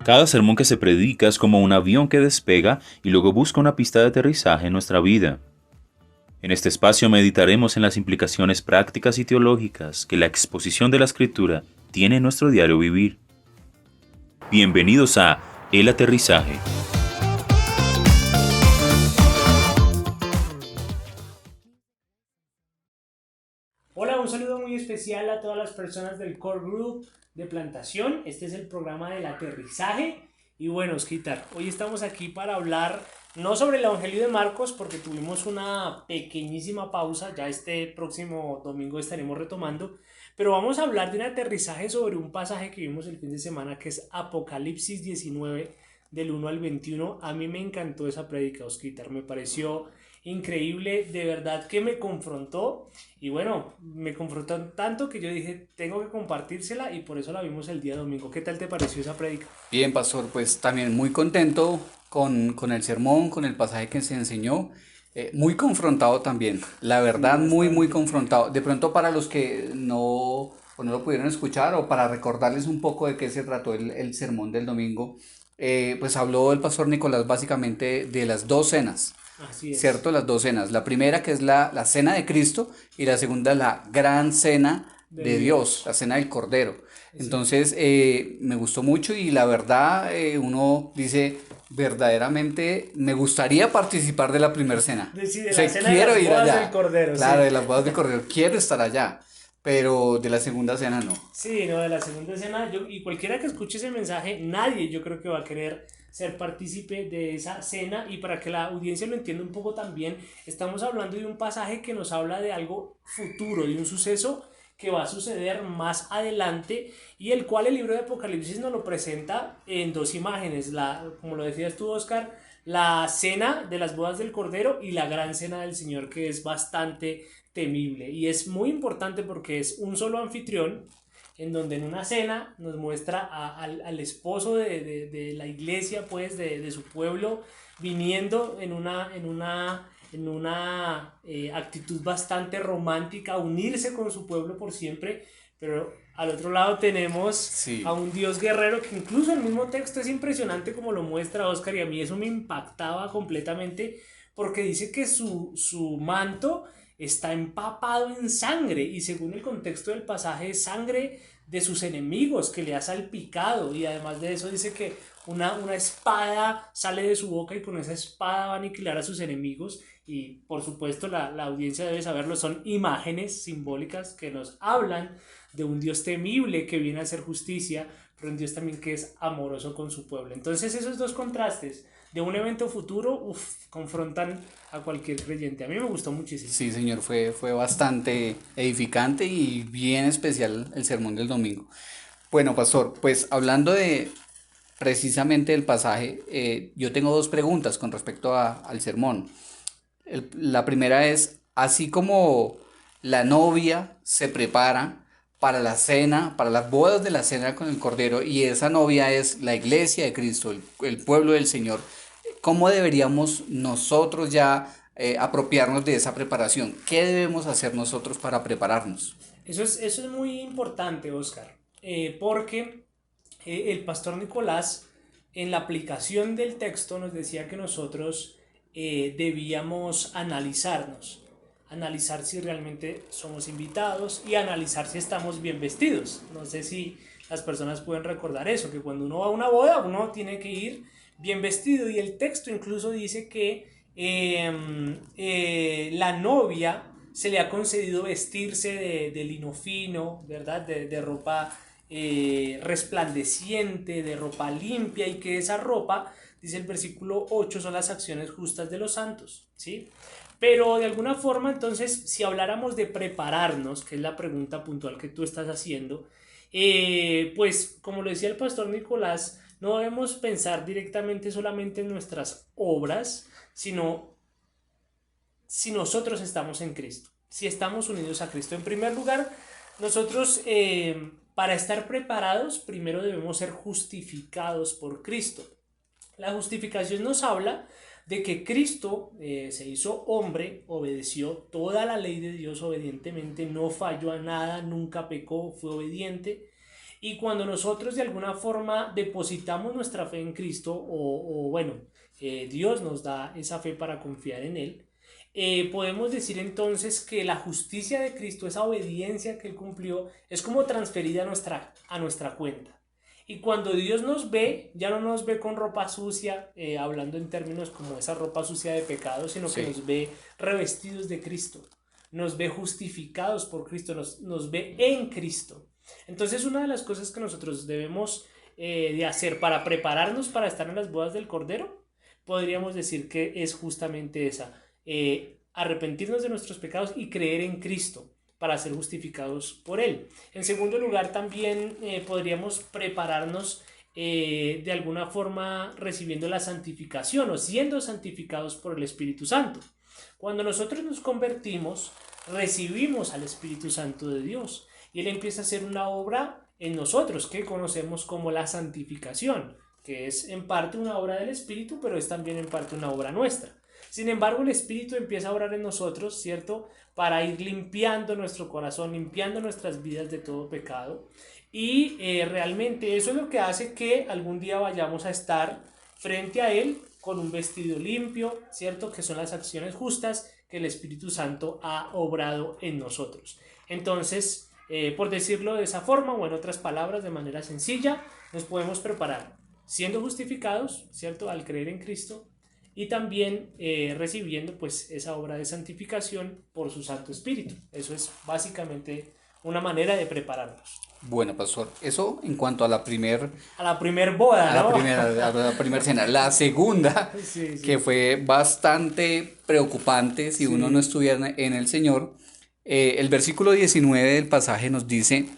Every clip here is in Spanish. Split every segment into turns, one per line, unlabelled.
Cada sermón que se predica es como un avión que despega y luego busca una pista de aterrizaje en nuestra vida. En este espacio meditaremos en las implicaciones prácticas y teológicas que la exposición de la Escritura tiene en nuestro diario vivir. Bienvenidos a El Aterrizaje.
Hola, un saludo muy especial a todas las personas del Core Group de Plantación. Este es el programa del aterrizaje. Y bueno, Osquitar, hoy estamos aquí para hablar no sobre el Evangelio de Marcos, porque tuvimos una pequeñísima pausa, ya este próximo domingo estaremos retomando, pero vamos a hablar de un aterrizaje sobre un pasaje que vimos el fin de semana, que es Apocalipsis 19, del 1 al 21. A mí me encantó esa prédica, Osquitar, me pareció increíble, de verdad que me confrontó. Y bueno, me confrontó tanto que yo dije, tengo que compartírsela, y por eso la vimos el día domingo. ¿Qué tal te pareció esa prédica?
Bien, pastor, pues también muy contento con el sermón, con el pasaje que se enseñó, muy confrontado también, la
Sí,
verdad, muy
bastante.
confrontado. De pronto para los que no lo pudieron escuchar o para recordarles un poco de qué se trató el sermón del domingo, pues habló el pastor Nicolás básicamente de las dos cenas.
Así es.
¿Cierto? Las dos cenas. La primera que es la cena de Cristo y la segunda la gran cena
De
de Dios, la
Dios.
cena del Cordero.
Exacto.
Entonces me gustó mucho y la verdad uno dice, verdaderamente me gustaría participar de la primera cena.
De
O
la
sea,
cena de
quiero
las
ir
bodas del
allá.
Cordero,
Claro,
sí.
de las bodas del Cordero, quiero estar allá, pero de la segunda cena no.
Sí, no, de la segunda cena, y cualquiera que escuche ese mensaje, nadie yo creo que va a querer ser partícipe de esa cena. Y para que la audiencia lo entienda un poco también, estamos hablando de un pasaje que nos habla de algo futuro, de un suceso que va a suceder más adelante, y el cual el libro de Apocalipsis nos lo presenta en dos imágenes, como lo decías tú, Oscar, la cena de las bodas del Cordero y la gran cena del Señor, que es bastante temible. Y es muy importante porque es un solo anfitrión, en donde en una cena nos muestra al esposo de la iglesia, pues de su pueblo, viniendo en una actitud bastante romántica, a unirse con su pueblo por siempre. Pero al otro lado tenemos a
Sí.
un Dios guerrero, que incluso el mismo texto es impresionante como lo muestra Oscar, y a mí eso me impactaba completamente, porque dice que su manto está empapado en sangre, y según el contexto del pasaje es sangre de sus enemigos que le ha salpicado. Y además de eso dice que una espada sale de su boca, y con esa espada va a aniquilar a sus enemigos. Y por supuesto la audiencia debe saberlo, son imágenes simbólicas que nos hablan de un Dios temible que viene a hacer justicia, pero un Dios también que es amoroso con su pueblo. Entonces esos dos contrastes de un evento futuro, confrontan a cualquier creyente. A mí me gustó muchísimo.
Sí, señor, fue bastante edificante y bien especial el sermón del domingo. Bueno, pastor, pues hablando de precisamente del pasaje, yo tengo dos preguntas con respecto al sermón. La primera es, así como la novia se prepara para la cena, para las bodas de la cena con el Cordero, y esa novia es la iglesia de Cristo, el pueblo del Señor, ¿cómo deberíamos nosotros ya apropiarnos de esa preparación? ¿Qué debemos hacer nosotros para prepararnos?
Eso es muy importante, Oscar, porque el pastor Nicolás en la aplicación del texto nos decía que nosotros debíamos analizar si realmente somos invitados, y analizar si estamos bien vestidos. No sé si las personas pueden recordar eso, que cuando uno va a una boda uno tiene que ir bien vestido, y el texto incluso dice que la novia se le ha concedido vestirse de lino fino, ¿verdad? De ropa resplandeciente, de ropa limpia, y que esa ropa, dice el versículo 8, son las acciones justas de los santos, ¿sí? Pero de alguna forma, entonces, si habláramos de prepararnos, que es la pregunta puntual que tú estás haciendo, pues como lo decía el pastor Nicolás, no debemos pensar directamente solamente en nuestras obras, sino si nosotros estamos en Cristo, si estamos unidos a Cristo. En primer lugar, nosotros, para estar preparados, primero debemos ser justificados por Cristo. La justificación nos habla de que Cristo se hizo hombre, obedeció toda la ley de Dios obedientemente, no falló a nada, nunca pecó, fue obediente, Y cuando nosotros de alguna forma depositamos nuestra fe en Cristo, Dios nos da esa fe para confiar en Él, podemos decir entonces que la justicia de Cristo, esa obediencia que Él cumplió, es como transferida a nuestra cuenta. Y cuando Dios nos ve, ya no nos ve con ropa sucia, hablando en términos como esa ropa sucia de pecado, sino que nos ve revestidos de Cristo, nos ve justificados por Cristo, nos ve en Cristo. Entonces, una de las cosas que nosotros debemos de hacer para prepararnos para estar en las bodas del Cordero, podríamos decir que es justamente esa, arrepentirnos de nuestros pecados y creer en Cristo para ser justificados por Él. En segundo lugar, también podríamos prepararnos de alguna forma recibiendo la santificación o siendo santificados por el Espíritu Santo. Cuando nosotros nos convertimos, recibimos al Espíritu Santo de Dios y Él empieza a hacer una obra en nosotros que conocemos como la santificación, que es en parte una obra del Espíritu, pero es también en parte una obra nuestra. Sin embargo, el Espíritu empieza a obrar en nosotros, ¿cierto? Para ir limpiando nuestro corazón, limpiando nuestras vidas de todo pecado. Y realmente eso es lo que hace que algún día vayamos a estar frente a Él con un vestido limpio, ¿cierto? Que son las acciones justas que el Espíritu Santo ha obrado en nosotros. Entonces, por decirlo de esa forma, o en otras palabras, de manera sencilla, nos podemos preparar siendo justificados, ¿cierto? Al creer en Cristo, y también recibiendo pues esa obra de santificación por su Santo Espíritu. Eso es básicamente una manera de prepararnos.
Bueno, pastor, eso en cuanto a la primer
boda,
a
¿no?
la primera cena. La segunda,
Sí.
que fue bastante preocupante si uno no estuviera en el Señor, el versículo 19 del pasaje nos dice: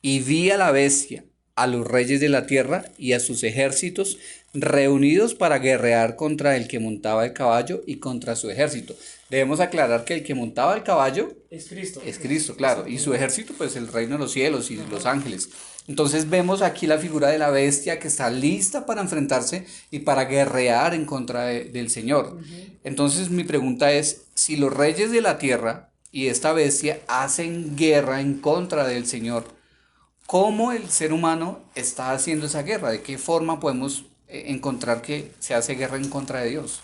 y vi a la bestia, a los reyes de la tierra y a sus ejércitos reunidos para guerrear contra el que montaba el caballo y contra su ejército. Debemos aclarar que el que montaba el caballo
es Cristo.
Es Cristo, claro, y su ejército pues el reino de los cielos y los ángeles. Entonces vemos aquí la figura de la bestia que está lista para enfrentarse y para guerrear en contra del Señor. Entonces mi pregunta es, si los reyes de la tierra y esta bestia hacen guerra en contra del Señor, ¿cómo el ser humano está haciendo esa guerra? ¿De qué forma podemos encontrar que se hace guerra en contra de Dios?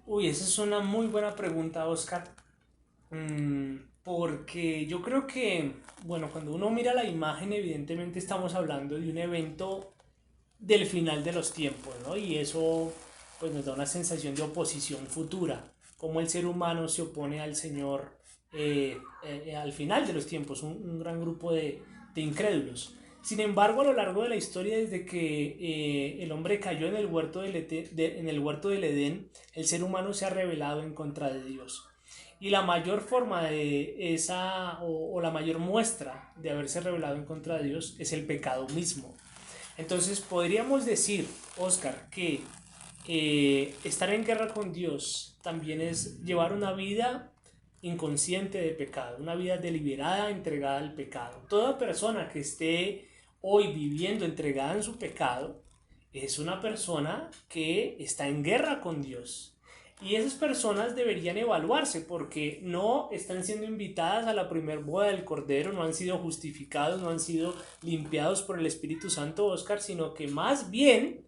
Uy, esa es una muy buena pregunta, Oscar. Porque yo creo que, bueno, cuando uno mira la imagen, evidentemente estamos hablando de un evento del final de los tiempos, ¿no? Y eso pues nos da una sensación de oposición futura, como el ser humano se opone al Señor al final de los tiempos, un gran grupo de incrédulos. Sin embargo, a lo largo de la historia, desde que el hombre cayó en el huerto del Edén, el ser humano se ha rebelado en contra de Dios. Y la mayor forma de esa, o la mayor muestra de haberse rebelado en contra de Dios es el pecado mismo. Entonces podríamos decir, Oscar, que estar en guerra con Dios también es llevar una vida inconsciente de pecado, una vida deliberada entregada al pecado. Toda persona que esté hoy viviendo entregada en su pecado es una persona que está en guerra con Dios. Y esas personas deberían evaluarse porque no están siendo invitadas a la primer boda del Cordero, no han sido justificados, no han sido limpiados por el Espíritu Santo, Oscar, sino que más bien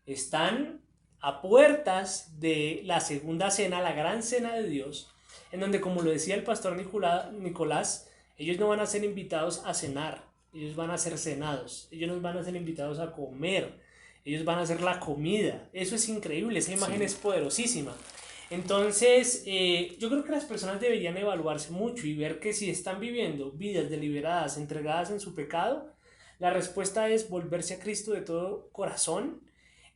están a puertas de la segunda cena, la gran cena de Dios, en donde, como lo decía el pastor Nicolás, ellos no van a ser invitados a cenar, ellos van a ser cenados, ellos no van a ser invitados a comer, ellos van a hacer la comida. Eso es increíble, esa imagen es poderosísima. Entonces, yo creo que las personas deberían evaluarse mucho y ver que si están viviendo vidas deliberadas, entregadas en su pecado, la respuesta es volverse a Cristo de todo corazón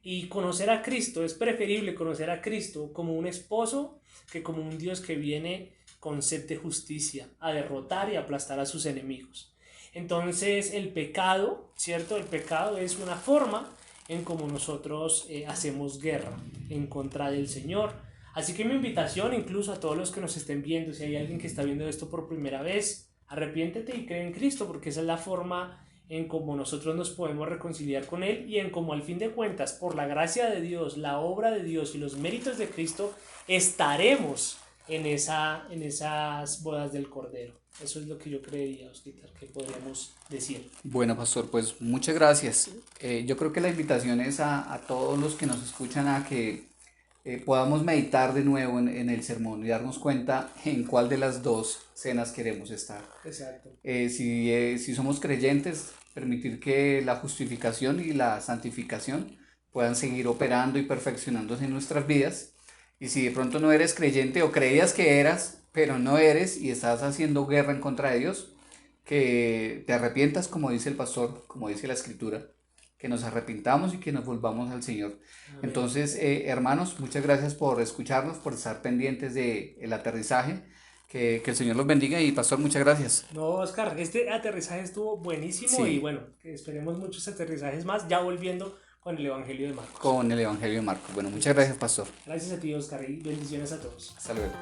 y conocer a Cristo. Es preferible conocer a Cristo como un esposo que como un Dios que viene con sed de justicia, a derrotar y aplastar a sus enemigos. Entonces, el pecado, ¿cierto? El pecado es una forma en cómo nosotros hacemos guerra en contra del Señor. Así que mi invitación incluso a todos los que nos estén viendo, si hay alguien que está viendo esto por primera vez, arrepiéntete y cree en Cristo, porque esa es la forma en cómo nosotros nos podemos reconciliar con Él y en cómo al fin de cuentas, por la gracia de Dios, la obra de Dios y los méritos de Cristo, estaremos en esas bodas del Cordero. Eso es lo que yo creería, Oscar, que podríamos decir.
Bueno, pastor, pues muchas gracias. Yo creo que la invitación es a todos los que nos escuchan a que podamos meditar de nuevo en el sermón y darnos cuenta en cuál de las dos cenas queremos estar.
Exacto.
Si somos creyentes, permitir que la justificación y la santificación puedan seguir operando y perfeccionándose en nuestras vidas. Y si de pronto no eres creyente o creías que eras, pero no eres y estás haciendo guerra en contra de Dios, que te arrepientas, como dice el pastor, como dice la escritura, que nos arrepintamos y que nos volvamos al Señor.
Amén.
Entonces, hermanos, muchas gracias por escucharnos, por estar pendientes del aterrizaje. Que el Señor los bendiga y pastor, muchas gracias.
No, Oscar, este aterrizaje estuvo buenísimo.
Sí.
Y bueno, que esperemos muchos aterrizajes más, ya volviendo con el Evangelio de Marcos.
Con el Evangelio de Marcos. Bueno, muchas gracias, pastor.
Gracias a ti, Oscar, y bendiciones a todos.
Hasta luego.